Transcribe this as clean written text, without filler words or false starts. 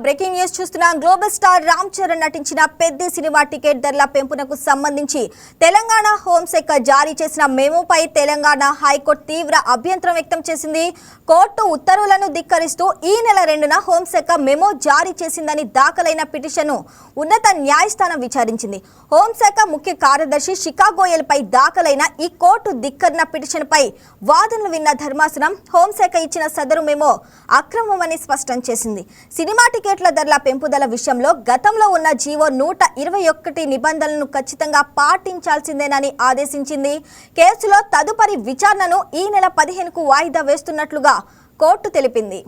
Breaking news చూస్తున్న global star Ram Charan నటించిన పెద్ద సినిమా టికెట్ ధరల పెంపునకు సంబంధించి తెలంగాణ హోంశాఖ జారీ చేసిన మెమోపై తెలంగాణ హైకోర్టు తీవ్ర అభ్యంతరం వ్యక్తం చేసింది. కోర్టు ఉత్తర్వులను ధిక్కరిస్తూ ఈ నెల 2న హోంశాఖ మెమో జారీ చేసిందని దాఖలైన పిటిషన్ను ఉన్నత న్యాయస్థానం విచారించింది. హోంశాఖ ముఖ్య కార్యదర్శి శిఖా గోయల్ పై దాఖలైన ఈ కోర్టు ధిక్కరణ పిటిషన్పై వాదనలు విన్న ధర్మాసనం హోంశాఖ ఇచ్చిన సదరు మెమో అక్రమమని స్పష్టం చేసింది. సినిమా టికెట్ల ధరల పెంపుదల విషయంలో గతంలో ఉన్న జీవో 121 నిబంధనలను ఖచ్చితంగా పాటించాల్సిందేనని ఆదేశించింది. కేసులో తదుపరి విచారణను ఈ నెల 15కు వాయిదా వేస్తున్నట్లుగా కోర్టు తెలిపింది.